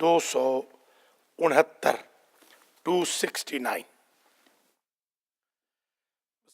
269 269।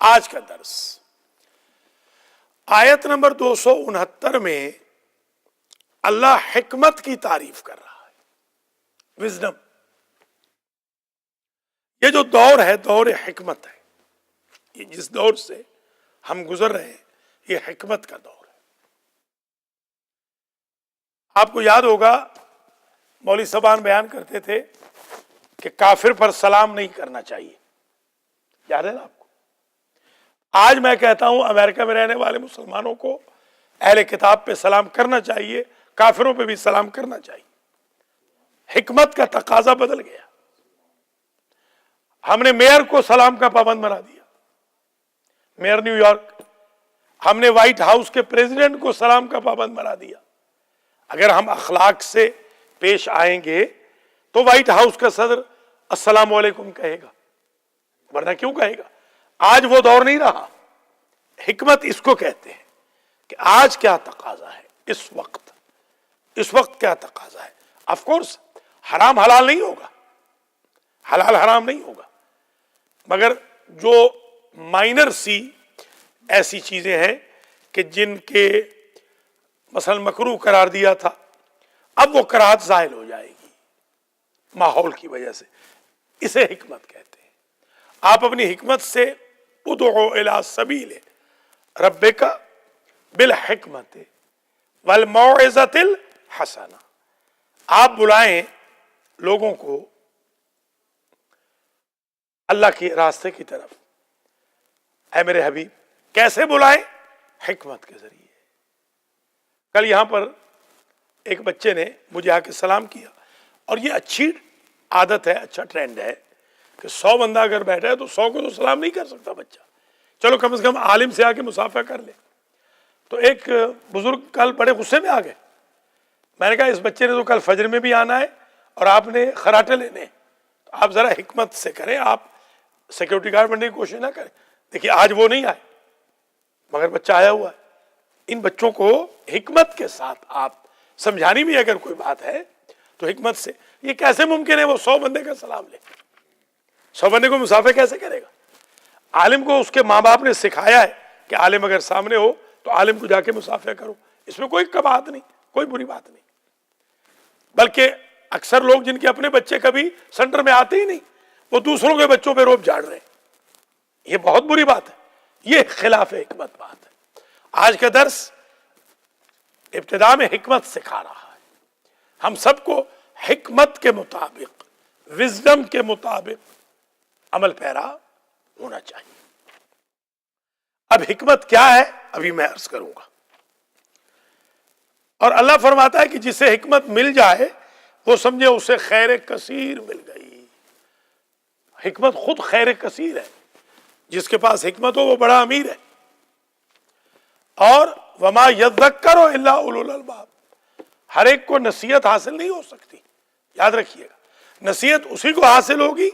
آج کا درس آیت نمبر 269 میں اللہ حکمت کی تعریف کر رہا ہے، وزڈم۔ یہ جو دور ہے دور حکمت ہے، یہ جس دور سے ہم گزر رہے ہیں یہ حکمت کا دور ہے۔ آپ کو یاد ہوگا مولوی صاحبان بیان کرتے تھے کہ کافر پر سلام نہیں کرنا چاہیے، یاد ہے نا آپ کو؟ آج میں کہتا ہوں امریکہ میں رہنے والے مسلمانوں کو اہل کتاب پہ سلام کرنا چاہیے، کافروں پہ بھی سلام کرنا چاہیے۔ حکمت کا تقاضا بدل گیا۔ ہم نے میئر کو سلام کا پابند بنا دیا، میئر نیو یارک۔ ہم نے وائٹ ہاؤس کے پریزیڈنٹ کو سلام کا پابند بنا دیا۔ اگر ہم اخلاق سے پیش آئیں گے تو وائٹ ہاؤس کا صدر السلام علیکم کہے گا، ورنہ کیوں کہے گا؟ آج وہ دور نہیں رہا۔ حکمت اس کو کہتے ہیں کہ آج کیا تقاضا ہے، اس وقت کیا تقاضا ہے۔ آف کورس حرام حلال نہیں ہوگا، حلال حرام نہیں ہوگا، مگر جو مائنر سی ایسی چیزیں ہیں کہ جن کے مثلا مکروہ قرار دیا تھا، اب وہ کراہت زائل ہو جائے گی ماحول کی وجہ سے، اسے حکمت کہتے ہیں۔ آپ اپنی حکمت سے ادعو الی سبیل ربک بالحکمت والموعظۃ الحسنہ، آپ بلائیں لوگوں کو اللہ کے راستے کی طرف۔ اے میرے حبیب، کیسے بلائیں؟ حکمت کے ذریعے۔ کل یہاں پر ایک بچے نے مجھے آ کے سلام کیا، اور یہ اچھی عادت ہے، اچھا ٹرینڈ ہے کہ 100 بندہ اگر بیٹھا ہے تو 100 کو تو سلام نہیں کر سکتا بچہ، چلو کم از کم عالم سے آ کے مصافحہ کر لے۔ تو ایک بزرگ کل بڑے غصے میں آ گئے۔ میں نے کہا اس بچے نے تو کل فجر میں بھی آنا ہے اور آپ نے خراٹے لینے، تو آپ ذرا حکمت سے کریں، آپ سیکیورٹی گارڈ بننے کی کوشش نہ کریں۔ دیکھیے آج وہ نہیں آئے مگر بچہ آیا ہوا ہے۔ ان بچوں کو حکمت کے ساتھ آپ سمجھانی بھی اگر کوئی بات ہے تو حکمت سے۔ یہ کیسے ممکن ہے وہ 100 بندے کا سلام لے؟ 100 بندے کو مصافحہ کیسے کرے گا؟ عالم کو اس کے ماں باپ نے سکھایا ہے کہ عالم اگر سامنے ہو تو عالم کو جا کے مصافحہ کرو، اس میں کوئی بات نہیں، کوئی بری بات نہیں۔ بلکہ اکثر لوگ جن کے اپنے بچے کبھی سینٹر میں آتے ہی نہیں، وہ دوسروں کے بچوں پہ روب جھاڑ رہے ہیں، یہ بہت بری بات ہے، یہ خلاف حکمت بات ہے۔ آج کا درس ابتدا میں حکمت سکھا رہا ہے، ہم سب کو حکمت کے مطابق، وزڈم کے مطابق عمل پیرا ہونا چاہیے۔ اب حکمت کیا ہے ابھی میں عرض کروں گا۔ اور اللہ فرماتا ہے کہ جسے حکمت مل جائے وہ سمجھے اسے خیر کثیر مل گئی۔ حکمت خود خیر کثیر ہے، جس کے پاس حکمت ہو وہ بڑا امیر ہے۔ اور وما یذکر الا اولو الالباب، ہر ایک کو نصیحت حاصل نہیں ہو سکتی، یاد رکھیے گا، نصیحت اسی کو حاصل ہوگی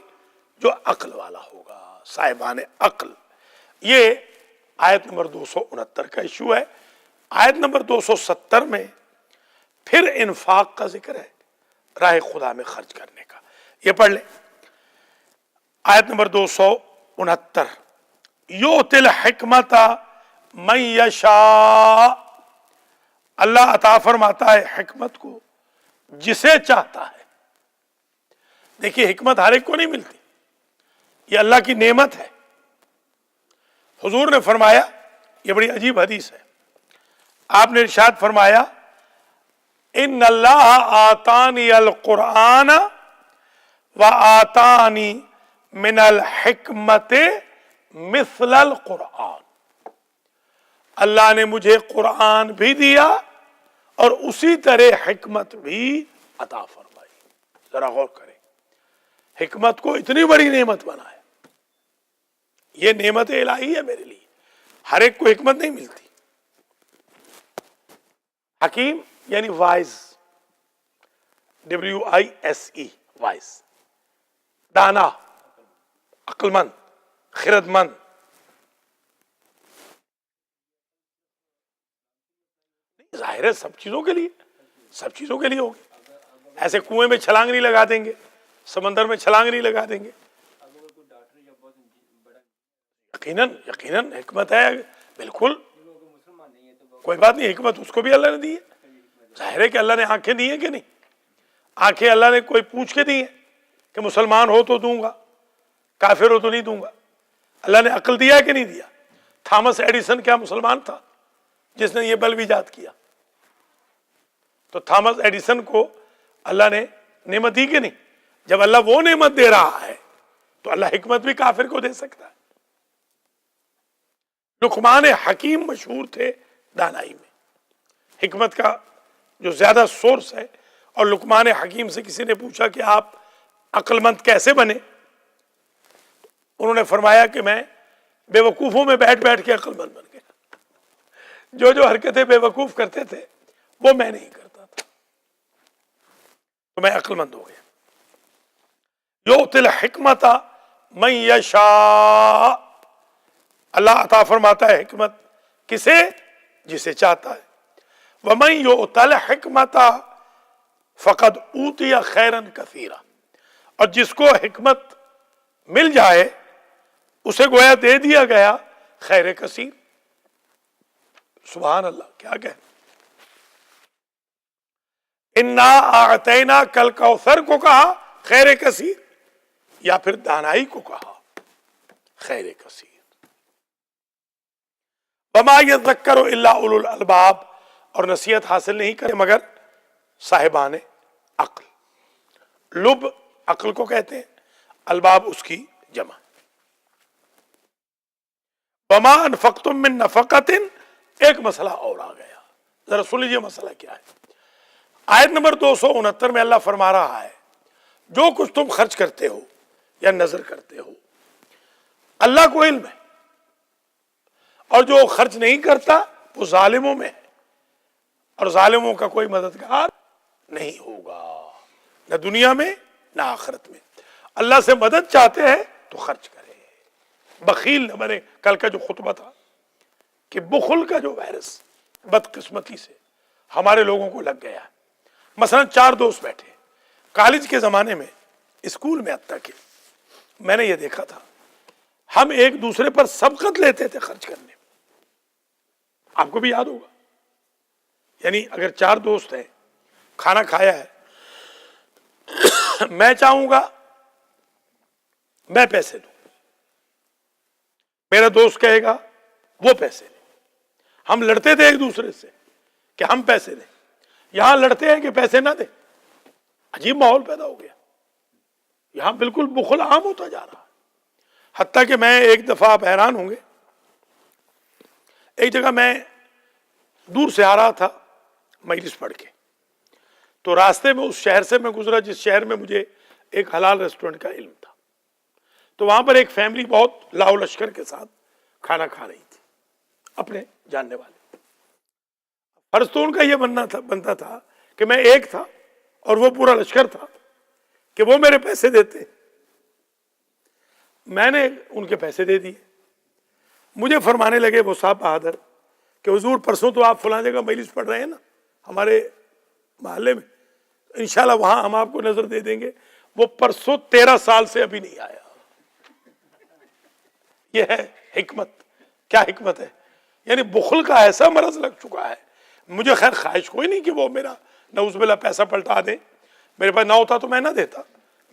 جو عقل والا ہوگا، صاحبان عقل۔ یہ آیت نمبر 269 کا ایشو ہے۔ آیت نمبر 270 میں پھر انفاق کا ذکر ہے، راہ خدا میں خرچ کرنے کا۔ یہ پڑھ لیں آیت نمبر 269، یؤتی الحکمت من یشاء، اللہ عطا فرماتا ہے حکمت کو جسے چاہتا ہے۔ دیکھیے حکمت ہر ایک کو نہیں ملتی، یہ اللہ کی نعمت ہے۔ حضور نے فرمایا، یہ بڑی عجیب حدیث ہے، آپ نے ارشاد فرمایا ان اللہ آتانی القرآن و آتانی من الحکمت مثل القرآن، اللہ نے مجھے قرآن بھی دیا اور اسی طرح حکمت بھی عطا فرمائی۔ ذرا غور کریں، حکمت کو اتنی بڑی نعمت بنایا، یہ نعمت الہی ہے میرے لیے، ہر ایک کو حکمت نہیں ملتی۔ حکیم یعنی وائز، WISE، وائز، دانا، عقل مند، خرد مند۔ ظاہر ہے سب چیزوں کے لیے ہوگی۔ ایسے کنویں میں چھلانگ نہیں لگا دیں گے، سمندر میں چھلانگ نہیں لگا دیں گے۔ یقیناً یقیناً حکمت ہے، بالکل کوئی بات نہیں، حکمت اس کو بھی اللہ نے دی ہے۔ ظاہر ہے کہ اللہ نے آنکھیں دی ہیں کہ نہیں؟ آنکھیں اللہ نے کوئی پوچھ کے دی ہیں کہ مسلمان ہو تو دوں گا، کافر ہو تو نہیں دوں گا؟ اللہ نے عقل دیا کہ نہیں دیا؟ تھامس ایڈیسن کیا مسلمان تھا جس نے یہ بلب ایجاد کیا؟ تو تھامس ایڈیسن کو اللہ نے نعمت دی کہ نہیں؟ جب اللہ وہ نعمت دے رہا ہے تو اللہ حکمت بھی کافر کو دے سکتا ہے۔ لقمان حکیم مشہور تھے دانائی میں، حکمت کا جو زیادہ سورس ہے، اور لقمان حکیم سے کسی نے پوچھا کہ آپ عقل مند کیسے بنے؟ انہوں نے فرمایا کہ میں بے وقوفوں میں بیٹھ بیٹھ کے عقل مند بن گیا، جو حرکتیں بے وقوف کرتے تھے وہ میں نہیں کرتا تھا، تو میں عقل مند ہو گیا۔ یؤتی الحکمت من یشاء، اللہ عطا فرماتا ہے حکمت کسے؟ جسے چاہتا ہے۔ ومن یؤت الحکمت فقد اوتی خیرا کثیرا، اور جس کو حکمت مل جائے اسے گویا دے دیا گیا خیر کثیر۔ سبحان اللہ، کیا کہ انا اعطیناک الکوثر کو کہا خیر کثیر، یا پھر دانائی کو کہا خیر کثیر۔ وما یذکر الا اولو الالباب، اور نصیحت حاصل نہیں کرے مگر صاحبان عقل۔ لب عقل کو کہتے ہیں، الباب اس کی جمع۔ وما انفقتم من نفقۃ، ایک مسئلہ اور آ گیا، ذرا سن لیجیے مسئلہ کیا ہے۔ آیت نمبر 269 میں اللہ فرما رہا ہے جو کچھ تم خرچ کرتے ہو یا نظر کرتے ہو اللہ کو علم ہے، اور جو خرچ نہیں کرتا وہ ظالموں میں ہے، اور ظالموں کا کوئی مددگار نہیں ہوگا، نہ دنیا میں نہ آخرت میں۔ اللہ سے مدد چاہتے ہیں تو خرچ کرے، بخیل نہ بنے۔ کل کا جو خطبہ تھا کہ بخل کا جو وائرس بدقسمتی سے ہمارے لوگوں کو لگ گیا ہے۔ مثلا 4 دوست بیٹھے کالج کے زمانے میں، اسکول میں حتیٰ کہ میں نے یہ دیکھا تھا، ہم ایک دوسرے پر سبقت لیتے تھے خرچ کرنے میں۔ آپ کو بھی یاد ہوگا، یعنی اگر 4 دوست ہیں، کھانا کھایا ہے، میں چاہوں گا میں پیسے دوں، میرا دوست کہے گا وہ پیسے دیں، ہم لڑتے تھے ایک دوسرے سے کہ ہم پیسے دیں، یہاں لڑتے ہیں کہ پیسے نہ دیں۔ عجیب ماحول پیدا ہو گیا، یہاں بالکل بخل عام ہوتا جا رہا ہے۔ حتیٰ کہ میں ایک دفعہ، آپ حیران ہوں گے، ایک جگہ میں دور سے آ رہا تھا مجلس پڑھ کے، تو راستے میں اس شہر سے میں گزرا جس شہر میں مجھے ایک حلال ریسٹورنٹ کا علم تھا، تو وہاں پر ایک فیملی بہت لاؤ لشکر کے ساتھ کھانا کھا رہی تھی، اپنے جاننے والے۔ فرض تو ان کا یہ بنتا تھا کہ میں ایک تھا اور وہ پورا لشکر تھا کہ وہ میرے پیسے دیتے، میں نے ان کے پیسے دے دیے۔ مجھے فرمانے لگے وہ صاحب بہادر کہ حضور پرسوں تو آپ فلاں جگہ مجلس پڑھ رہے ہیں نا ہمارے محلے میں، انشاءاللہ وہاں ہم آپ کو نظر دے دیں گے۔ وہ پرسوں 13 سال سے ابھی نہیں آیا۔ یہ ہے حکمت۔ کیا حکمت ہے؟ یعنی بخل کا ایسا مرض لگ چکا ہے۔ مجھے خیر خواہش کوئی نہیں کہ وہ میرا نعوذ باللہ پیسہ پلٹا دے، میرے پاس نہ ہوتا تو میں نہ دیتا،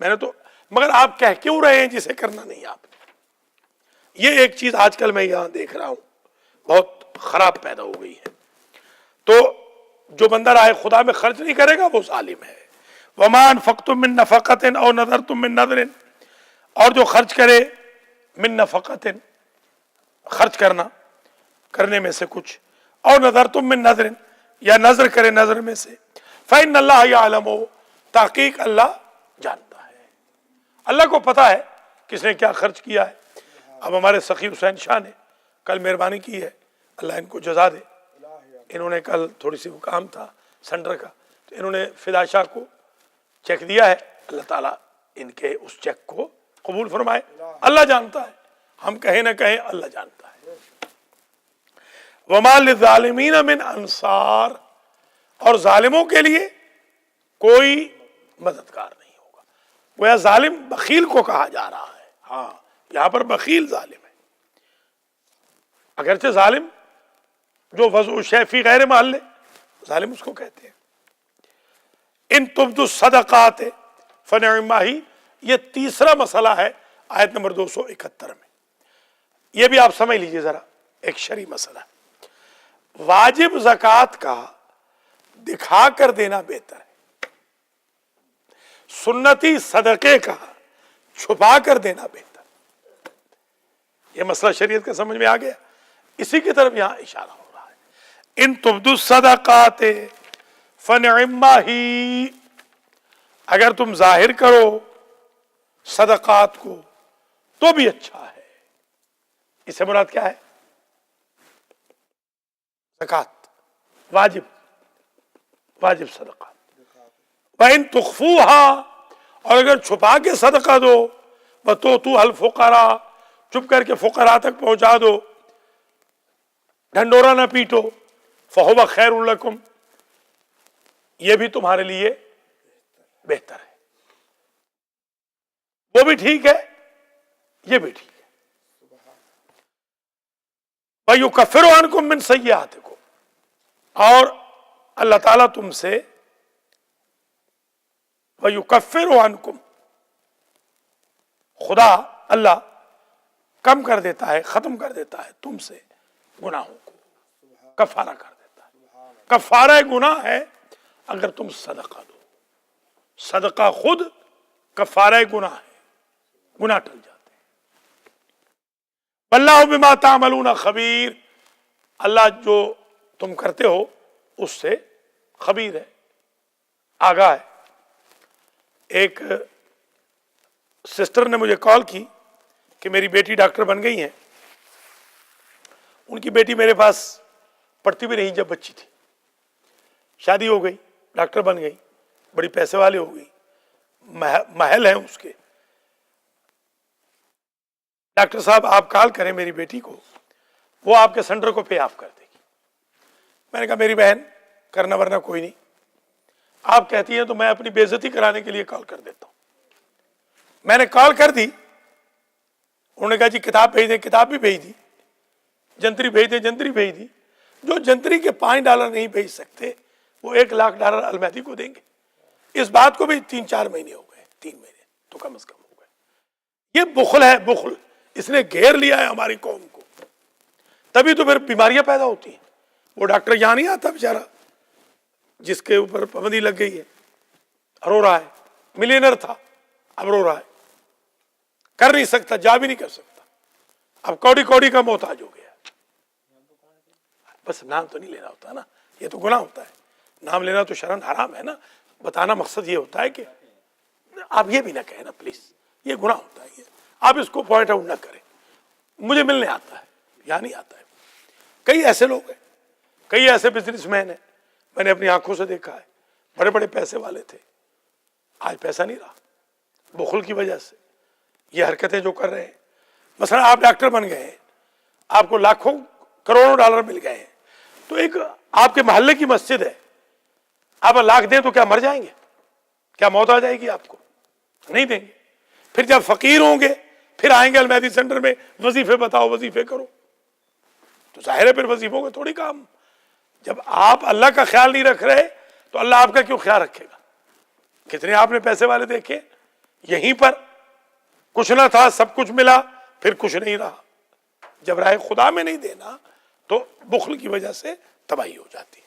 میں نے تو، مگر آپ کہہ کیوں رہے ہیں جسے کرنا نہیں آپ؟ یہ ایک چیز آج کل میں یہاں دیکھ رہا ہوں بہت خراب پیدا ہو گئی ہے۔ تو جو بندہ راہ خدا میں خرچ نہیں کرے گا وہ ظالم ہے۔ وَمَا أَنفَقْتُم مِّن نَفَقَةٍ أَوْ نَذَرْتُم مِّن نَذْرٍ، اور جو خرچ کرے من نفقۃ، خرچ کرنے میں سے کچھ، اور نذرتم من نذر، یا نظر کرے نظر میں سے، فإن اللہ یعلم، تحقیق اللہ جانتا ہے، اللہ کو پتا ہے کس نے کیا خرچ کیا ہے۔ اب ہمارے سخی حسین شاہ نے کل مہربانی کی ہے، اللہ ان کو جزا دے، انہوں نے کل تھوڑی سی کام تھا سینٹر کا، تو انہوں نے فدا شاہ کو چیک دیا ہے، اللہ تعالیٰ ان کے اس چیک کو قبول فرمائے۔ اللہ جانتا ہے، ہم کہیں نہ کہیں اللہ جانتا ہے۔ وَمَا لِلظَّالِمِينَ مِنْ انصار، اور ظالموں کے لیے کوئی مددگار نہیں ہوگا۔ وہ ظالم بخیل کو کہا جا رہا ہے، ہاں یہاں پر بخیل ظالم ہے، اگرچہ ظالم جو وضع شیء فی غیر محل، ظالم اس کو کہتے ہیں. ان تبدوا الصدقات فنعما ہی، یہ تیسرا مسئلہ ہے آیت نمبر 271 میں. یہ بھی آپ سمجھ لیجئے ذرا، ایک شرعی مسئلہ ہے. واجب زکوٰۃ کا دکھا کر دینا بہتر ہے، سنتی صدقے کا چھپا کر دینا بہتر. یہ مسئلہ شریعت کا سمجھ میں آ گیا. اسی کی طرف یہاں اشارہ ہو رہا ہے. ان تبدوا الصدقات فنعما ہی، اگر تم ظاہر کرو صدقات کو تو بھی اچھا ہے. اس سے مراد کیا ہے؟ زکوٰۃ، واجب صدقات. وَإِن تُخْفُوهَا، اور اگر چھپا کے صدقہ دو، وَتُؤْتُوهَا الْفُقَرَاءَ، چپ کر کے فقراء تک پہنچا دو، ڈھنڈورا نہ پیٹو، فَهُوَ خَيْرٌ لَكُمْ، یہ بھی تمہارے لیے بہتر ہے. وہ بھی ٹھیک ہے، یہ بھی ٹھیک ہے. وَيُكَفِّرُ عَنْكُم مِّن سَيِّئَاتِكُمْ، اور اللہ تعالیٰ تم سے وَيُكَفِّرُ عَنْكُم، خدا اللہ کم کر دیتا ہے، ختم کر دیتا ہے تم سے گناہوں کو، کفارہ کر دیتا ہے. کفارہ گناہ ہے اگر تم صدقہ دو. صدقہ خود کفارہ گناہ ہے، گناہ ٹل جاتے ہیں. واللہ بما تعملون خبیر، اللہ جو تم کرتے ہو اس سے خبیر ہے، آگاہ ہے. ایک سسٹر نے مجھے کال کی کہ میری بیٹی ڈاکٹر بن گئی ہیں. ان کی بیٹی میرے پاس پڑھتی بھی نہیں جب بچی تھی، شادی ہو گئی، ڈاکٹر بن گئی، بڑی پیسے والے ہو گئی، محل ہیں اس کے. ڈاکٹر صاحب آپ کال کریں میری بیٹی کو، وہ آپ کے سینٹر کو پے آف کر دے گی. میں نے کہا میری بہن کرنا ورنہ کوئی نہیں، آپ کہتی ہیں تو میں اپنی بے عزتی کرانے کے لیے کال کر دیتا ہوں. میں نے کال کر دی، انہوں نے کہا جی کتاب بھیج دیں، کتاب بھی بھیج دی. جنتری بھیج دیں، جنتری بھیج دی. جو جنتری کے $5 نہیں بھیج سکتے وہ $1,00,000 المہدی کو دیں گے. اس بات کو بھی 3-4 مہینے ہو گئے، 3 مہینے تو کم از کم ہو گئے. یہ بخل ہے، بخل اس نے گھیر لیا ہے ہماری قوم کو. تبھی تو پھر بیماریاں پیدا ہوتی ہیں. وہ ڈاکٹر یہاں نہیں آتا بیچارہ جس کے اوپر پابندی لگ گئی ہے، رو رہا ہے، ملینر تھا اب رو رہا ہے، کر نہیں سکتا، جا بھی نہیں کر سکتا، اب کوڑی کوڑی کا محتاج ہو گیا. بس نام تو نہیں لینا ہوتا نا، یہ تو گناہ ہوتا ہے. نام لینا تو شرعاً حرام ہے نا. بتانا مقصد یہ ہوتا ہے کہ آپ یہ بھی نہ کہیں نا پلیز، یہ گناہ ہوتا ہے. یہ آپ اس کو پوائنٹ آؤٹ نہ کریں. مجھے ملنے آتا ہے، یہاں نہیں آتا ہے. کئی ایسے لوگ ہیں، کئی ایسے بزنس مین ہیں، میں نے اپنی آنکھوں سے دیکھا ہے، بڑے بڑے پیسے والے تھے، آج پیسہ نہیں رہا بخل کی وجہ سے. یہ حرکتیں جو کر رہے ہیں، مثلا آپ ڈاکٹر بن گئے ہیں، آپ کو لاکھوں کروڑوں ڈالر مل گئے ہیں، تو ایک آپ کے محلے کی مسجد ہے، آپ لاکھ دیں تو کیا مر جائیں گے؟ کیا موت آ جائے گی آپ کو؟ نہیں دیں گے. پھر جب فقیر ہوں گے پھر آئیں گے المہدی سینٹر میں، وظیفے بتاؤ، وظیفے کرو. تو ظاہر ہے پھر وظیفوں کا تھوڑی کام. جب آپ اللہ کا خیال نہیں رکھ رہے تو اللہ آپ کا کیوں خیال رکھے گا؟ کتنے آپ نے پیسے والے دیکھے، یہیں پر کچھ نہ تھا، سب کچھ ملا، پھر کچھ نہیں رہا. جب راہ خدا میں نہیں دینا تو بخل کی وجہ سے تباہی ہو جاتی ہے.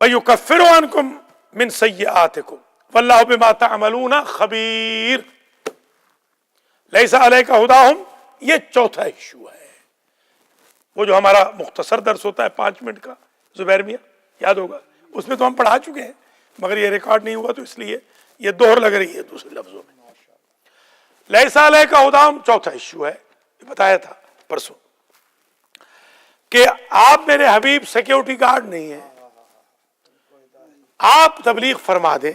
وَيُكَفِّرُ عَنْكُم مِّن سَيِّئَاتِكُمْ وَاللَّهُ بِمَا تَعْمَلُونَ خَبِيرٌ. لَيْسَ عَلَيْكَ هُدَاهُمْ، یہ چوتھا ایشو ہے. وہ جو ہمارا مختصر درس ہوتا ہے 5 منٹ کا، زبیر میاں یاد ہوگا، اس میں تو ہم پڑھا چکے ہیں مگر یہ ریکارڈ نہیں ہوا تو اس لیے یہ دوہر لگ رہی ہے دوسرے لفظوں میں. لَيْسَ عَلَيْكَ هُدَاهُمْ چوتھا ایشو ہے. بتایا تھا پرسوں کہ آپ میرے حبیب سیکیورٹی گارڈ نہیں ہیں. آپ تبلیغ فرما دیں،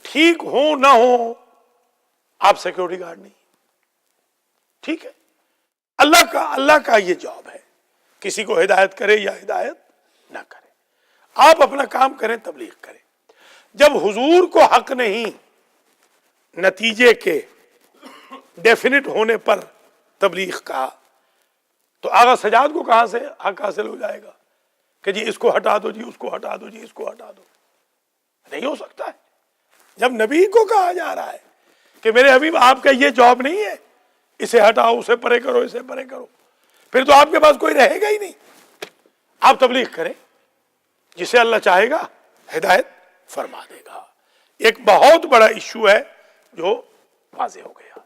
ٹھیک ہو نہ ہو، آپ سیکیورٹی گارڈ نہیں. ٹھیک ہے، اللہ کا یہ جاب ہے، کسی کو ہدایت کرے یا ہدایت نہ کرے. آپ اپنا کام کریں، تبلیغ کریں. جب حضور کو حق نہیں نتیجے کے ڈیفینٹ ہونے پر تبلیغ کا، تو آغا سجاد کو کہاں سے حق حاصل ہو جائے گا کہ جی اس کو ہٹا دو، جی اس کو ہٹا دو، جی اس کو ہٹا دو؟ نہیں ہو سکتا ہے۔ جب نبی کو کہا جا رہا ہے کہ میرے حبیب آپ کا یہ جاب نہیں ہے، اسے ہٹاؤ، اسے پرے کرو، اسے پرے کرو، پھر تو آپ کے پاس کوئی رہے گا ہی نہیں۔ آپ تبلیغ کریں، جسے اللہ چاہے گا ہدایت فرما دے گا۔ ایک بہت بڑا ایشو ہے جو واضح ہو گیا۔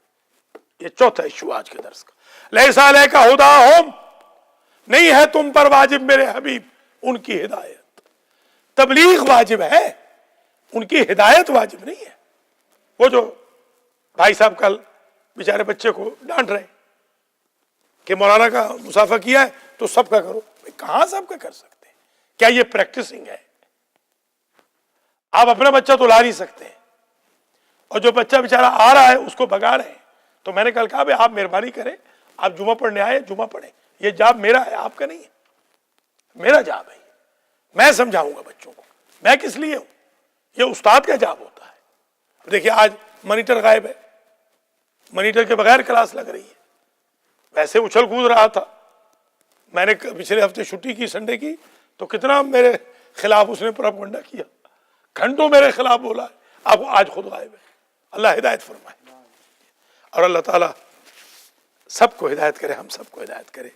یہ چوتھا ایشو آج کے درس کا۔ لیس علیک ھداھم، نہیں ہے تم پر واجب میرے حبیب ان کی ہدایت۔ تبلیغ واجب ہے، ان کی ہدایت واجب نہیں ہے۔ وہ جو بھائی صاحب کل بیچارے بچے کو ڈانٹ رہے کہ مولانا کا مسافہ کیا ہے تو سب کا کرو، کہاں سب کا کر سکتے ہیں؟ کیا یہ پریکٹسنگ ہے؟ آپ اپنا بچہ تو لا نہیں سکتے، اور جو بچہ بیچارہ آ رہا ہے اس کو بھگا رہے ہیں۔ تو میں نے کل کہا بھائی آپ مہربانی کریں، آپ جمعہ پڑھنے آئے، جمعہ پڑھیں، یہ جاب میرا ہے، آپ کا نہیں ہے، میرا جاب ہے، میں سمجھاؤں گا بچوں کو، میں کس لیے ہوں؟ یہ استاد کا جاب ہوتا ہے۔ دیکھیے آج مانیٹر غائب ہے، مانیٹر کے بغیر کلاس لگ رہی ہے۔ ویسے اچھل کود رہا تھا، میں نے پچھلے ہفتے چھٹی کی سنڈے کی، تو کتنا میرے خلاف اس نے پروپیگنڈا کیا، گھنٹوں میرے خلاف بولا ہے، اب آج خود غائب ہے۔ اللہ ہدایت فرمائے، اور اللہ تعالیٰ سب کو ہدایت کرے، ہم سب کو ہدایت کرے۔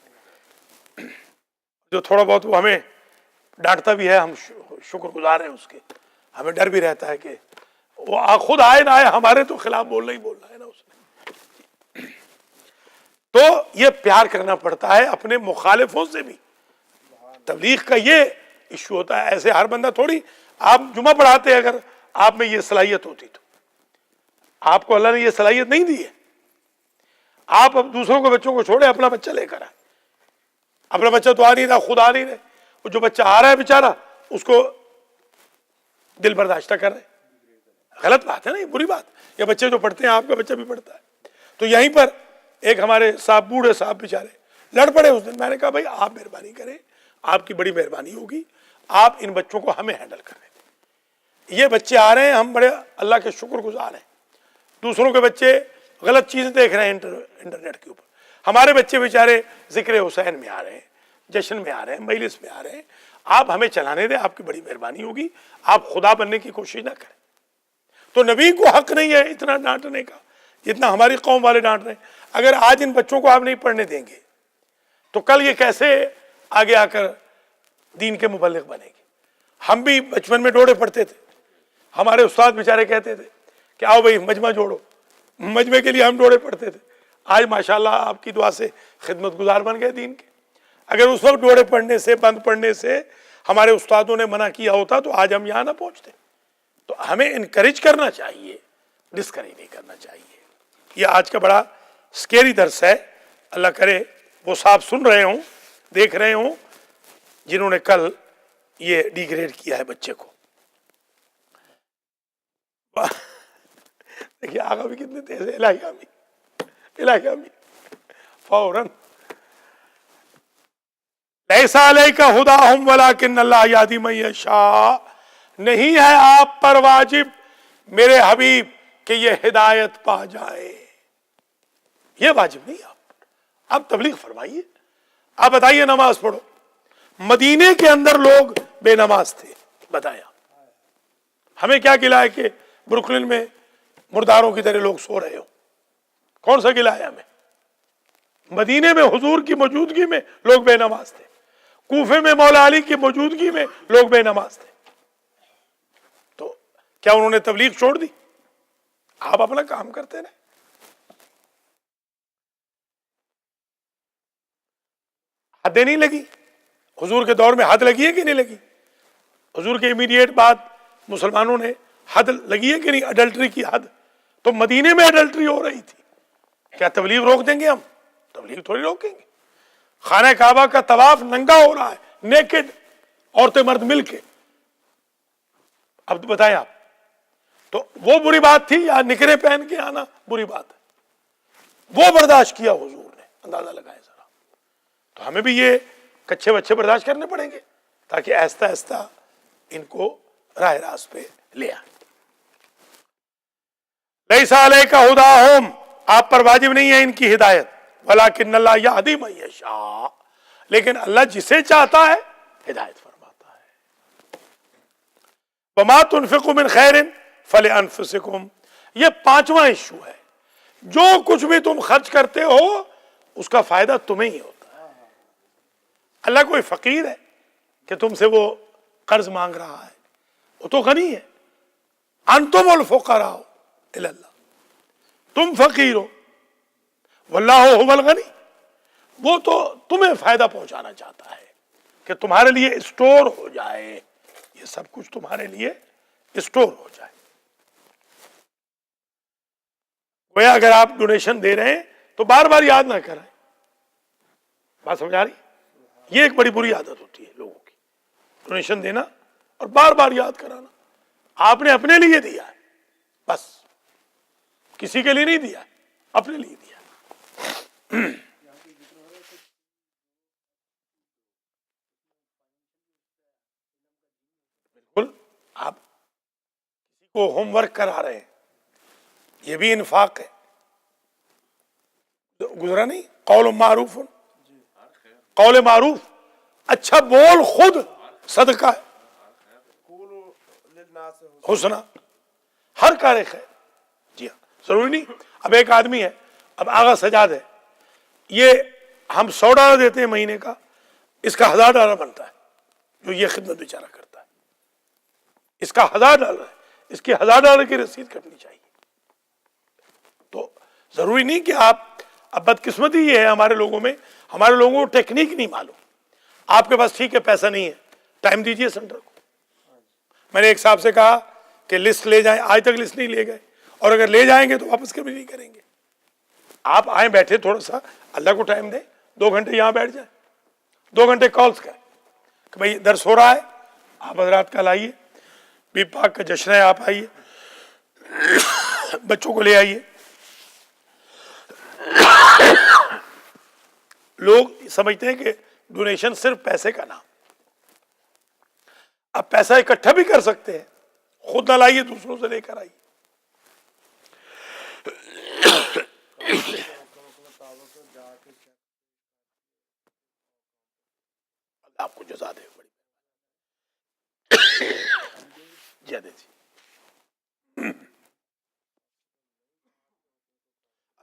جو تھوڑا بہت وہ ہمیں ڈانٹتا بھی ہے، ہم شکر گزار ہیں اس کے، ہمیں ڈر بھی رہتا ہے کہ وہ خود آئے نہ آئے ہمارے تو خلاف بولنا ہی بولنا ہے نا اس نے۔ تو یہ پیار کرنا پڑتا ہے اپنے مخالفوں سے بھی۔ تبلیغ کا یہ ایشو ہوتا ہے، ایسے ہر بندہ تھوڑی، آپ جمعہ پڑھاتے اگر آپ میں یہ صلاحیت ہوتی تو آپ کو اللہ نے یہ صلاحیت نہیں دی ہے۔ آپ اب دوسروں کے بچوں کو چھوڑے، اپنا بچہ لے کر آئے۔ اپنا بچہ تو آ نہیں رہا، خود آ نہیں رہے، وہ جو بچہ آ رہا ہے بیچارہ اس کو دل برداشتہ کر رہے۔ غلط بات ہے نا، یہ بری بات۔ یہ بچے جو پڑھتے ہیں، آپ کا بچہ بھی پڑھتا ہے۔ تو یہیں پر ایک ہمارے صاحب، بوڑھے صاحب بیچارے لڑ پڑے اس دن۔ میں نے کہا بھائی آپ مہربانی کریں، آپ کی بڑی مہربانی ہوگی، آپ ان بچوں کو ہمیں ہینڈل کر دیں۔ یہ بچے آ رہے ہیں، ہم بڑے اللہ کے شکر گزار ہیں۔ دوسروں کے بچے غلط چیزیں دیکھ رہے ہیں انٹرنیٹ کے اوپر، ہمارے بچے بیچارے ذکر حسین میں آ رہے ہیں، جشن میں آ رہے ہیں، مجلس میں آ رہے ہیں۔ آپ ہمیں چلانے دیں، آپ کی بڑی مہربانی ہوگی، آپ خدا بننے کی کوشش نہ کریں۔ تو نبی کو حق نہیں ہے اتنا ڈانٹنے کا جتنا ہماری قوم والے ڈانٹ رہے ہیں۔ اگر آج ان بچوں کو آپ نہیں پڑھنے دیں گے تو کل یہ کیسے آگے آ کر دین کے مبلغ بنے گے؟ ہم بھی بچپن میں ڈوڑے پڑھتے تھے، ہمارے استاد بیچارے کہتے تھے کہ آؤ بھائی مجمع جوڑو، مجمع کے لیے ہم ڈوڑے پڑھتے تھے۔ آج ماشاءاللہ آپ کی دعا سے خدمت گزار بن گئے دین کے۔ اگر اس وقت ڈوڑے پڑھنے سے، بند پڑھنے سے ہمارے استادوں نے منع کیا ہوتا تو آج ہم یہاں نہ پہنچتے۔ تو ہمیں انکریج کرنا چاہیے، ڈسکریج نہیں کرنا چاہیے۔ یہ آج کا بڑا سکیری درس ہے۔ اللہ کرے وہ صاحب سن رہے ہوں، دیکھ رہے ہوں، جنہوں نے کل یہ ڈی گریڈ کیا ہے بچے کو۔ دیکھیے آگا بھی کتنے تیز ہے، الہی آمین، الہی آمین، فوراً۔ لیس علیک ھداھم ولکن اللہ یہدی من یشاء، نہیں ہے آپ پر واجب میرے حبیب کہ یہ ہدایت پا جائے، یہ واجب نہیں آپ پر۔ آپ تبلیغ فرمائیے، آپ بتائیے نماز پڑھو۔ مدینے کے اندر لوگ بے نماز تھے، بتایا ہمیں کیا گلا ہے کہ بروکلن میں مرداروں کی طرح لوگ سو رہے ہو؟ کون سا گلا ہے ہمیں؟ مدینے میں حضور کی موجودگی میں لوگ بے نماز تھے، کوفے میں مولا علی کی موجودگی میں لوگ بے نماز تھے۔ تو کیا انہوں نے تبلیغ چھوڑ دی؟ آپ اپنا کام کرتے رہے۔ حدیں نہیں لگی؟ حضور کے دور میں حد لگی ہے کہ نہیں لگی؟ حضور کے امیڈیٹ بعد مسلمانوں نے حد لگی ہے کہ نہیں؟ اڈلٹری کی حد تو مدینے میں اڈلٹری ہو رہی تھی، کیا تبلیغ روک دیں گے ہم؟ تبلیغ تھوڑی روکیں گے۔ خانہ کعبہ کا طواف ننگا ہو رہا ہے، نیکڈ، عورتیں مرد مل کے۔ اب بتائیں آپ، تو وہ بری بات تھی یا نکرے پہن کے آنا بری بات ہے؟ وہ برداشت کیا حضور نے، اندازہ لگائیں ذرا۔ تو ہمیں بھی یہ کچھے بچے برداشت کرنے پڑیں گے تاکہ آہستہ آہستہ ان کو راہ راست پہ لے آئیں۔ لیس علیک ھداھم، آپ پر واجب نہیں ہے ان کی ہدایت، ولیکن اللہ یہدی من یشاء، لیکن اللہ جسے چاہتا ہے ہدایت فرماتا ہے۔ وما تنفقوا من خیر فلانفسکم، یہ پانچواں ایشو ہے، جو کچھ بھی تم خرچ کرتے ہو اس کا فائدہ تمہیں ہی ہوتا ہے۔ اللہ کوئی فقیر ہے کہ تم سے وہ قرض مانگ رہا ہے؟ وہ تو غنی ہے۔ انتم الفقراء الی اللہ، تم فقیر ہو، واللہ هو الغنی، وہ تو تمہیں فائدہ پہنچانا چاہتا ہے کہ تمہارے لیے اسٹور ہو جائے، یہ سب کچھ تمہارے لیے اسٹور ہو جائے۔ گویا اگر آپ ڈونیشن دے رہے ہیں تو بار بار یاد نہ کریں، بات سمجھ آ رہی؟ یہ ایک بڑی بری عادت ہوتی ہے لوگوں کی، ڈونیشن دینا اور بار بار یاد کرانا۔ آپ نے اپنے لیے دیا ہے، بس کسی کے لیے نہیں دیا، اپنے لیے دیا۔ بالکل، آپ کسی کو ہوم ورک کرا رہے ہیں، یہ بھی انفاق ہے، گزرا نہیں؟ قول معروف، قول معروف، اچھا بول خود صدقہ ہے، حسنا، ہر کار خیر۔ جی ہاں، ضروری نہیں۔ اب ایک آدمی ہے، اب آغا سجاد ہے، یہ ہم $100 دیتے ہیں مہینے کا، اس کا $1000 بنتا ہے جو یہ خدمت بیچارہ کرتا ہے، اس کا $1000 ہے، اس کی $1000 کی رسید کٹنی چاہیے۔ تو ضروری نہیں کہ آپ، اب بدقسمتی یہ ہے ہمارے لوگوں میں، ہمارے لوگوں کو ٹیکنیک نہیں معلوم۔ آپ کے پاس ٹھیک ہے پیسہ نہیں ہے، ٹائم دیجئے سینٹر کو۔ میں نے ایک صاحب سے کہا کہ لسٹ لے جائیں، آج تک لسٹ نہیں لے گئے، اور اگر لے جائیں گے تو واپس کبھی نہیں کریں گے۔ آپ آئیں، بیٹھے تھوڑا سا اللہ کو ٹائم دیں، 2 گھنٹے یہاں بیٹھ جائیں، 2 گھنٹے کالز کریں کہ بھائی درس ہو رہا ہے، آپ حضرات کل آئیے، بی پاک کا جشن ہے، آپ آئیے، بچوں کو لے آئیے۔ لوگ سمجھتے ہیں کہ ڈونیشن صرف پیسے کا نام، اب پیسہ اکٹھا بھی کر سکتے ہیں، خود نہ لائیے، دوسروں سے لے کر آئیے۔ اللہ آپ کو جزا دے بڑی جی،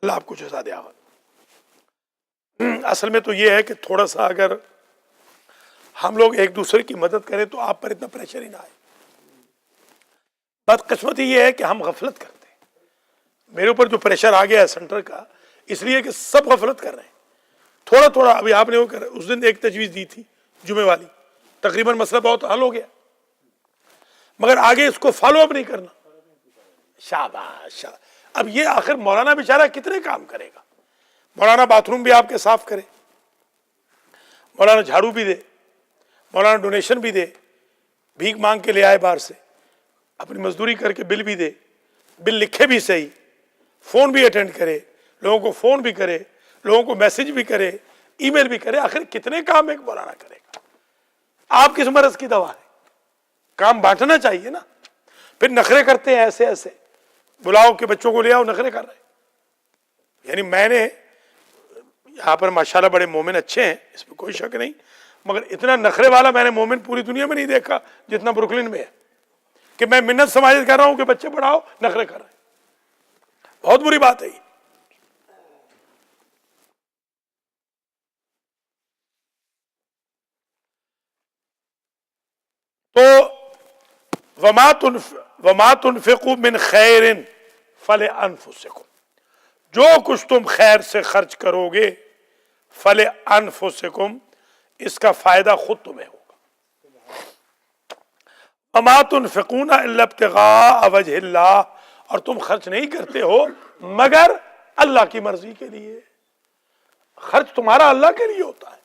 اللہ آپ کو جزا دے۔ اصل میں تو یہ ہے کہ تھوڑا سا اگر ہم لوگ ایک دوسرے کی مدد کریں تو آپ پر اتنا پریشر ہی نہ آئے۔ بدقسمتی یہ ہے کہ ہم غفلت کرتے ہیں۔ میرے اوپر جو پریشر آ گیا ہے سینٹر کا، اس لیے کہ سب غفلت کر رہے ہیں، تھوڑا تھوڑا۔ ابھی آپ نے وہ کر، اس دن ایک تجویز دی تھی جمعے والی، تقریباً مسئلہ بہت حل ہو گیا، مگر آگے اس کو فالو اپ نہیں کرنا۔ شاباش۔ اب یہ آخر مولانا بیچارہ کتنے کام کرے گا؟ مولانا باتھ روم بھی آپ کے صاف کرے، مولانا جھاڑو بھی دے، مولانا ڈونیشن بھی دے، بھیک مانگ کے لے آئے باہر سے، اپنی مزدوری کر کے بل بھی دے، بل لکھے بھی صحیح، فون بھی اٹینڈ کرے، لوگوں کو فون بھی کرے، لوگوں کو میسج بھی کرے، ای میل بھی کرے۔ آخر کتنے کام ایک مولانا کرے گا؟ آپ کس مرض کی دوا ہے؟ کام بانٹنا چاہیے نا۔ پھر نخرے کرتے ہیں ایسے ایسے، بلاؤ کہ بچوں کو لے آؤ، نخرے کر رہے ہیں۔ یعنی میں نے یہاں پر ماشاءاللہ بڑے مومن اچھے ہیں، اس میں کوئی شک نہیں، مگر اتنا نخرے والا میں نے مومن پوری دنیا میں نہیں دیکھا جتنا بروکلن میں ہے، کہ میں منت سماجت کر رہا ہوں کہ بچے پڑھاؤ، نخرے کر رہے ہیں۔ بہت بری بات ہے یہ۔ تو وما تنفقوا من خیر فلانفسکم، جو کچھ تم خیر سے خرچ کرو گے، فلانفسکم، اس کا فائدہ خود تمہیں ہوگا۔ وما تنفقون الا ابتغاء وجہ اللہ، اور تم خرچ نہیں کرتے ہو مگر اللہ کی مرضی کے لیے۔ خرچ تمہارا اللہ کے لیے ہوتا ہے،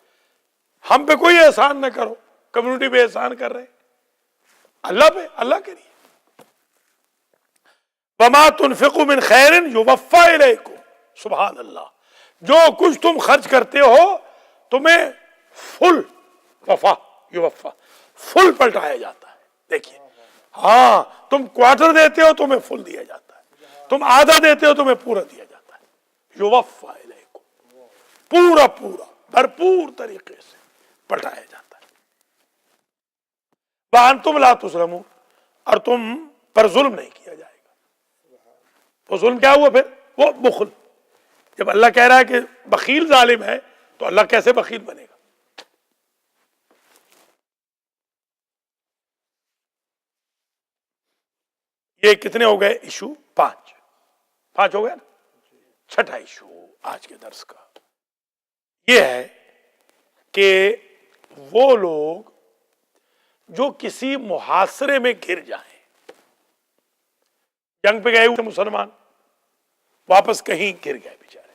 ہم پہ کوئی احسان نہ کرو، کمیونٹی پہ احسان کر رہے ہیں، اللہ پہ، اللہ کے لیے۔ وما تنفقوا من خیر یوفى الیکم، سبحان اللہ، جو کچھ تم خرچ کرتے ہو تمہیں فل وفا، یوفا، فل پلٹایا جاتا ہے۔ دیکھیے، ہاں، تم کوارٹر دیتے ہو تمہیں فل دیا جاتا ہے، تم آدھا دیتے ہو تمہیں پورا دیا جاتا ہے۔ یوفى الیکم، پورا بھرپور طریقے سے پلٹایا جاتا ہے. وَأَنْتُمْ لَا تُظْلَمُونَ، اور تم پر ظلم نہیں کیا جائے گا. وہ ظلم کیا ہوا پھر؟ وہ بخل. جب اللہ کہہ رہا ہے کہ بخیل ظالم ہے تو اللہ کیسے بخیل بنے گا؟ یہ کتنے ہو گئے ایشو؟ 5 ہو گئے نا. چھٹا ایشو آج کے درس کا یہ ہے کہ وہ لوگ جو کسی محاصرے میں گر جائیں، جنگ پہ گئے ہوئے مسلمان واپس کہیں گر گئے بیچارے،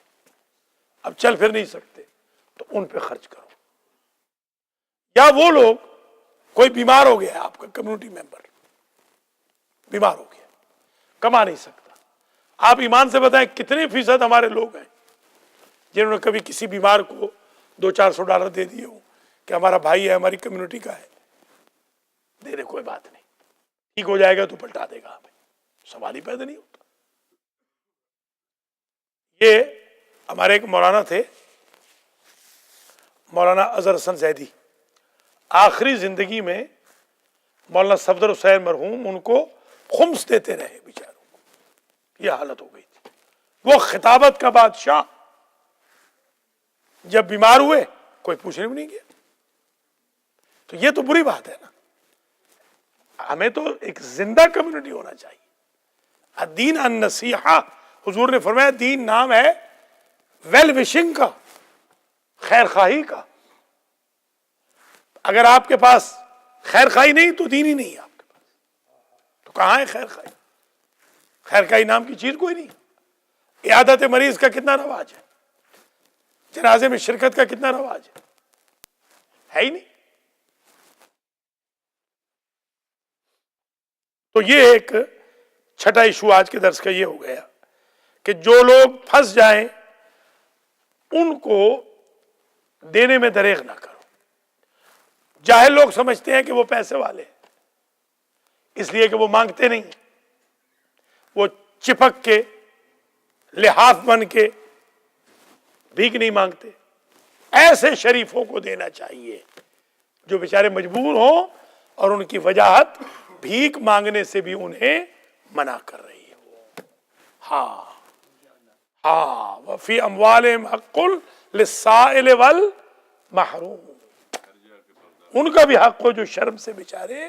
اب چل پھر نہیں سکتے، تو ان پہ خرچ کرو. یا وہ لوگ، کوئی بیمار ہو گیا، آپ کا کمیونٹی ممبر بیمار ہو گیا، کما نہیں سکتا، آپ ایمان سے بتائیں کتنے فیصد ہمارے لوگ ہیں جنہوں نے کبھی کسی بیمار کو $200-400 دے دیے ہوں کہ ہمارا بھائی ہے، ہماری کمیونٹی کا ہے، دے دے کوئی بات نہیں، ٹھیک ہو جائے گا تو پلٹا دے گا ہمیں، سوال ہی پیدا نہیں ہوتا. یہ ہمارے ایک مولانا تھے، مولانا اظہر حسن زیدی، آخری زندگی میں مولانا صفدر حسین مرحوم ان کو خمس دیتے رہے بیچاروں کو، یہ حالت ہو گئی تھی. وہ خطابت کا بادشاہ، جب بیمار ہوئے کوئی پوچھنے بھی نہیں گیا. تو یہ تو بری بات ہے نا. ہمیں تو ایک زندہ کمیونٹی ہونا چاہیے. الدین النصیحہ، حضور نے فرمایا دین نام ہے ویل وشنگ کا، خیر خواہی کا. اگر آپ کے پاس خیر خواہی نہیں تو دین ہی نہیں ہے آپ کے پاس. تو کہاں ہے خیر خواہی؟ خیر خواہی نام کی چیز کوئی نہیں. عیادت مریض کا کتنا رواج ہے، جنازے میں شرکت کا کتنا رواج ہے ہی نہیں. تو یہ ایک چھٹا ایشو آج کے درس کا یہ ہو گیا کہ جو لوگ پھنس جائیں ان کو دینے میں دریغ نہ کرو. جاہل لوگ سمجھتے ہیں کہ وہ پیسے والے ہیں، اس لیے کہ وہ مانگتے نہیں، وہ چپک کے لحاف بن کے بھیک نہیں مانگتے. ایسے شریفوں کو دینا چاہیے جو بیچارے مجبور ہوں اور ان کی وجاہت بھیک مانگنے سے بھی انہیں منع کر رہی ہے. ہاں وفی اموالہم حق للسائل والمحروم، ان کا بھی حق ہو جو شرم سے بیچارے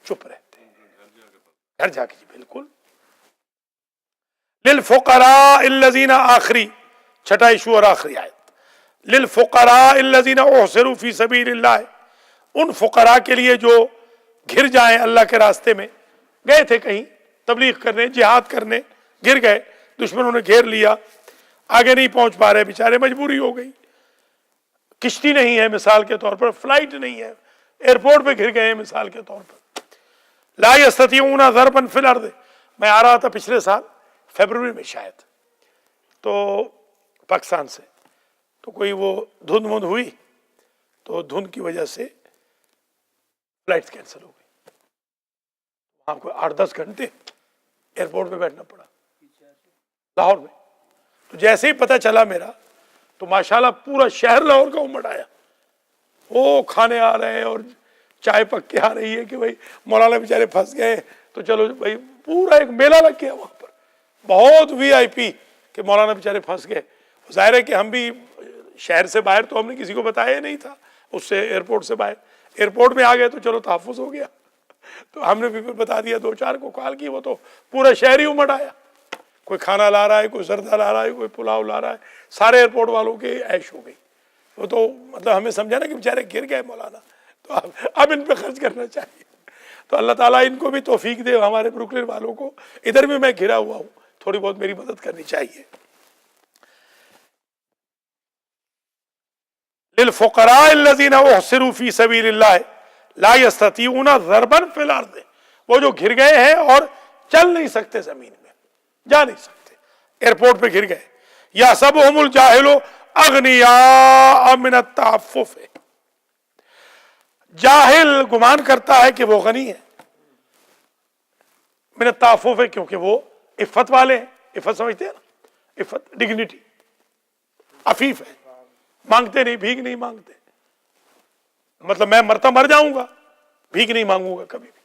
چپ رہتے ہیں. گھر جا کے بالکل. للفقراء الذین، آخری چھٹا ایشو اور آخری آیت، للفقراء الذین احصروا فی سبیل اللہ، ان فقراء کے لیے جو گھر جائیں اللہ کے راستے میں، گئے تھے کہیں تبلیغ کرنے، جہاد کرنے، گر گئے، دشمنوں نے گھیر لیا، آگے نہیں پہنچ پا رہے بیچارے، مجبوری ہو گئی، کشتی نہیں ہے مثال کے طور پر، فلائٹ نہیں ہے، ایئرپورٹ پہ گر گئے ہیں مثال کے طور پر. لا یستطیعون ضربا فی الارض. میں آ رہا تھا پچھلے سال فیبروری میں شاید، تو پاکستان سے، تو کوئی وہ دھند مند ہوئی تو دھند کی وجہ سے فلائٹ کینسل ہو گئی. وہاں کو 8-10 گھنٹے ایئرپورٹ پہ بیٹھنا پڑا لاہور میں. تو جیسے ہی پتہ چلا میرا تو ماشاءاللہ پورا شہر لاہور کا امٹ آیا، وہ کھانے آ رہے ہیں اور چائے پک کے آ رہی ہے کہ بھائی مولانا بیچارے پھنس گئے تو چلو بھائی، پورا ایک میلہ لگ گیا وہاں پر، بہت VIP کہ مولانا بیچارے پھنس گئے. ظاہر ہے کہ ہم بھی شہر سے باہر تو ہم نے کسی کو بتایا نہیں تھا، اس سے ایئرپورٹ سے باہر، ایئرپورٹ میں آ گئے تو چلو تحفظ ہو گیا. تو ہم نے بھی بتا دیا، 2-4 کو کال کی، وہ تو پورا شہر ہی امٹ آیا. کوئی کھانا لا رہا ہے، کوئی زردہ لا رہا ہے، کوئی پلاؤ لا رہا ہے، سارے ایئرپورٹ والوں کے عیش ہو گئی. وہ تو مطلب ہمیں سمجھا نا کہ بیچارے گر گئے مولانا، تو اب ان پہ خرچ کرنا چاہیے. تو اللہ تعالیٰ ان کو بھی توفیق دے، ہمارے بروکلن والوں کو. ادھر بھی میں گھرا ہوا ہوں، تھوڑی بہت میری مدد کرنی چاہیے. للفقراء الذین احصروا فی سبیل اللہ لا یستطیعون ضربا فی الارض، وہ جو گر گئے ہیں اور چل نہیں سکتے، زمین میں جا نہیں سکتے، ایئرپورٹ پہ گر گئے. یحسبهم الجاہل اغنیاء من التعفف، جاہل گمان کرتا ہے کہ وہ غنی ہے، من التعفف ہے کیونکہ وہ عفت والے ہیں. عفت سمجھتے ہیں نا، عفت ڈگنیٹی، عفیف ہے. مانگتے نہیں، بھیک نہیں مانگتے، مطلب میں مرتا مر جاؤں گا، بھیک نہیں مانگوں گا کبھی بھی۔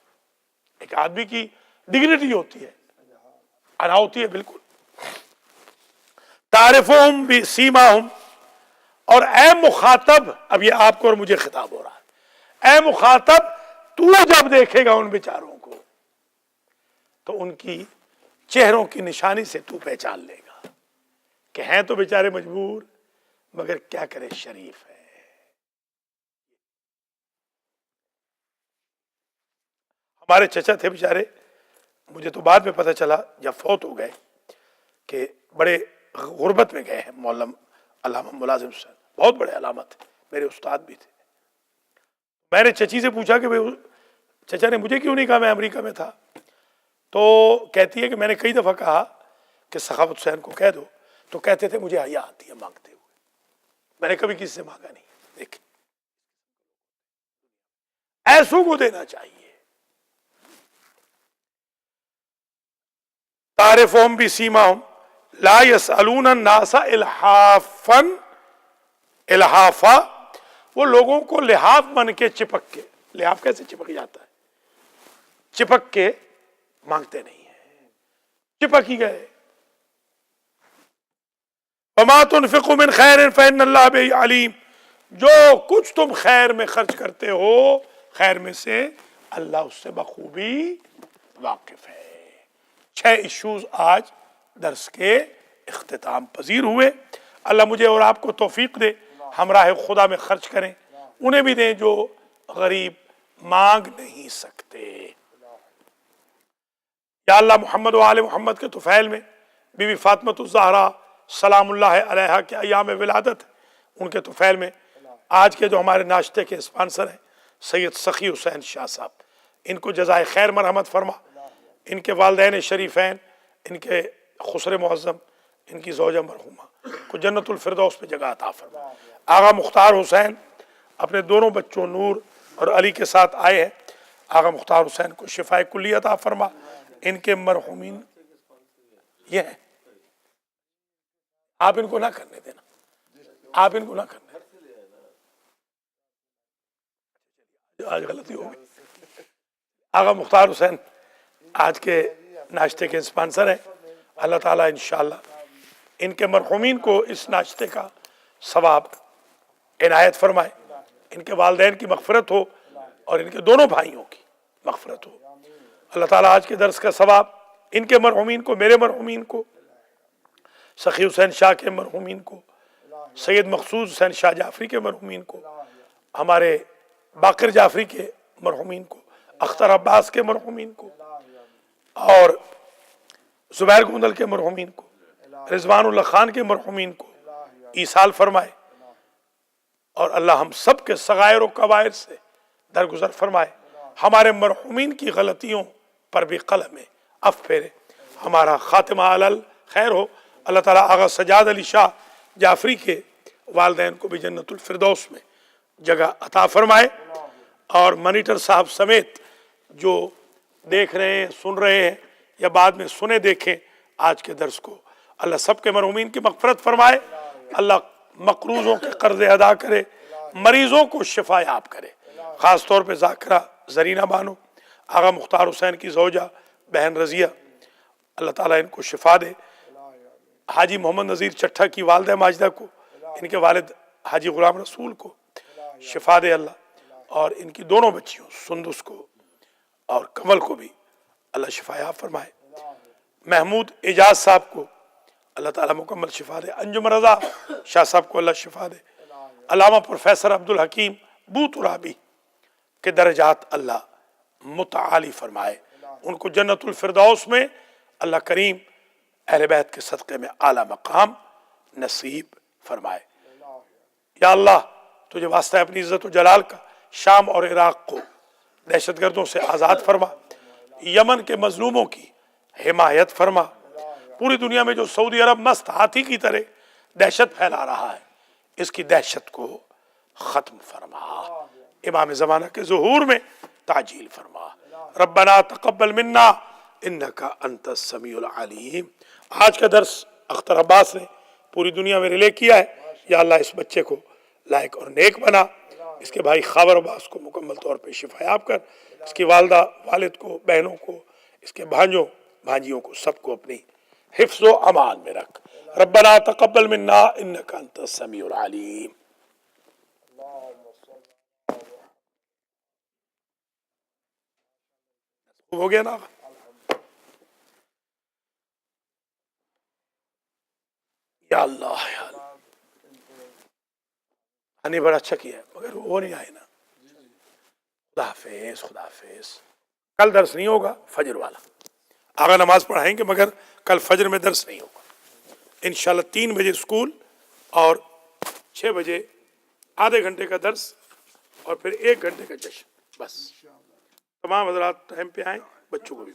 ایک آدمی کی ڈگنیٹی ہوتی ہے، ادا ہوتی ہے بالکل۔ تعرفہم بسیماہم، اور اے مخاطب، اب یہ آپ کو اور مجھے خطاب ہو رہا ہے، اے مخاطب تو جب دیکھے گا ان بیچاروں کو تو ان کی چہروں کی نشانی سے تو پہچان لے گا کہ ہیں تو بیچارے مجبور، مگر کیا کرے شریف ہے۔ ہمارے چچا تھے بیچارے، مجھے تو بعد میں پتہ چلا جب فوت ہو گئے کہ بڑے غربت میں گئے ہیں، مولم علامہ ملازم حسین، بہت بڑے علامہ تھے، میرے استاد بھی تھے۔ میں نے چچی سے پوچھا کہ چچا نے مجھے کیوں نہیں کہا، میں امریکہ میں تھا؟ تو کہتی ہے کہ میں نے کئی دفعہ کہا کہ سخاوت حسین کو کہہ دو، تو کہتے تھے مجھے حیا آتی ہے مانگتے ہوئے، میں نے کبھی کسی سے مانگا نہیں۔ دیکھیں، ایسوں کو دینا چاہیے۔ تعرفہم بسیماہم لا یسألون الناس الحافا، الحافا، وہ لوگوں کو لحاف بن کے چپک کے، لحاف کیسے چپک جاتا ہے، چپک کے مانگتے نہیں ہیں، چپک ہی گئے۔ وما تنفقوا من خیر فإن اللہ بہ علیم، جو کچھ تم خیر میں خرچ کرتے ہو، خیر میں سے، اللہ اس سے بخوبی واقف ہے۔ 6 ایشوز آج درس کے اختتام پذیر ہوئے۔ اللہ مجھے اور آپ کو توفیق دے، ہمراہ خدا میں خرچ کریں، انہیں بھی دیں جو غریب مانگ نہیں سکتے۔ یا اللہ محمد و آل محمد کے طفیل میں بی بی فاطمۃ الزہرا سلام اللہ علیہا کے ایام ولادت، ان کے طفیل میں آج کے جو ہمارے ناشتے کے اسپانسر ہیں سید سخی حسین شاہ صاحب، ان کو جزائے خیر مرحمت فرما، ان کے والدین شریفین، ان کے خسر معظم، ان کی زوجہ مرحومہ کو جنت الفردوس پہ جگہ عطا فرما۔ آغا مختار حسین اپنے دونوں بچوں نور اور علی کے ساتھ آئے ہیں، آغا مختار حسین کو شفائے کلی عطا فرما۔ ان کے مرحومین یہ ہیں، آپ ان کو نہ کرنے دینا، آپ ان کو نہ کرنے دینا، آج غلطی ہو گئی۔ آغا مختار حسین آج کے ناشتے کے اسپانسر ہیں، اللہ تعالیٰ انشاءاللہ ان کے مرحومین کو اس ناشتے کا ثواب عنایت فرمائے، ان کے والدین کی مغفرت ہو اور ان کے دونوں بھائیوں کی مغفرت ہو۔ اللہ تعالیٰ آج کے درس کا ثواب ان کے مرحومین کو، میرے مرحومین کو، سخی حسین شاہ کے مرحومین کو، سید مقصود حسین شاہ جعفری کے مرحومین کو، ہمارے باقر جعفری کے مرحومین کو، اختر عباس کے مرحومین کو، اور زبیر گوندل کے مرحومین کو، رضوان اللہ خان کے مرحومین کو ایصال فرمائے، اور اللہ ہم سب کے صغائر و کبائر سے درگزر فرمائے، ہمارے مرحومین کی غلطیوں پر بھی قلم عفو پھیرے، ہمارا خاتمہ علی خیر ہو۔ اللہ تعالیٰ آغا سجاد علی شاہ جعفری کے والدین کو بھی جنت الفردوس میں جگہ عطا فرمائے، اور مانیٹر صاحب سمیت جو دیکھ رہے ہیں، سن رہے ہیں، یا بعد میں سنے دیکھیں آج کے درس کو، اللہ سب کے مرحومین کی مغفرت فرمائے، اللہ مقروضوں کے قرض ادا کرے، مریضوں کو شفا یاب کرے، خاص طور پہ ذاکرہ زرینہ بانو، آغا مختار حسین کی زوجہ بہن رضیہ، اللہ تعالیٰ ان کو شفا دے، حاجی محمد نذیر چٹھا کی والدہ ماجدہ کو، ان کے والد حاجی غلام رسول کو شفا دے اللہ، اور ان کی دونوں بچیوں سندس کو اور کمل کو بھی اللہ شفا یاب فرمائے، محمود اعجاز صاحب کو اللہ تعالیٰ مکمل شفا دے، انجم رضا شاہ صاحب کو اللہ شفا دے، علامہ پروفیسر عبدالحکیم بو ترابی کے درجات اللہ متعالی فرمائے، ان کو جنت الفردوس میں اللہ کریم اہل بیت کے صدقے میں اعلیٰ مقام نصیب فرمائے۔ یا اللہ تجھے واسطہ ہے اپنی عزت و جلال کا، شام اور عراق کو دہشت گردوں سے آزاد فرما، یمن کے مظلوموں کی حمایت فرما، پوری دنیا میں جو سعودی عرب مست ہاتھی کی طرح دہشت پھیلا رہا ہے، اس کی دہشت کو ختم فرما، امام زمانہ کے ظہور میں تعجیل فرما، ربنا تقبل منا انکا انت السمیع العلیم۔ آج کا درس اختر عباس نے پوری دنیا میں ریلے کیا ہے، یا اللہ اس بچے کو لائق اور نیک بنا. اس کے بھائی خاور عباس کو مکمل طور پہ شفا یاب کر. اس کی والدہ والد کو, بہنوں کو, اس کے بھانجوں بھانجیوں کو, سب کو اپنی حفظ و امان میں رکھ. ربنا تقبل منا انک انت السمیع العلیم. ہو گیا نا؟ یا اللہ یا اللہ, ہنی بڑا اچھا کیا مگر وہ نہیں آئے نا. خدا حافظ, خدا حافظ. کل درس نہیں ہوگا فجر والا. آگا نماز پڑھائیں گے مگر کل فجر میں درس نہیں ہوگا. انشاءاللہ 3 بجے اسکول اور 6 بجے آدھے گھنٹے کا درس اور پھر 1 گھنٹے کا جشن. بس تمام حضرات ٹائم پہ آئیں, بچوں کو بھی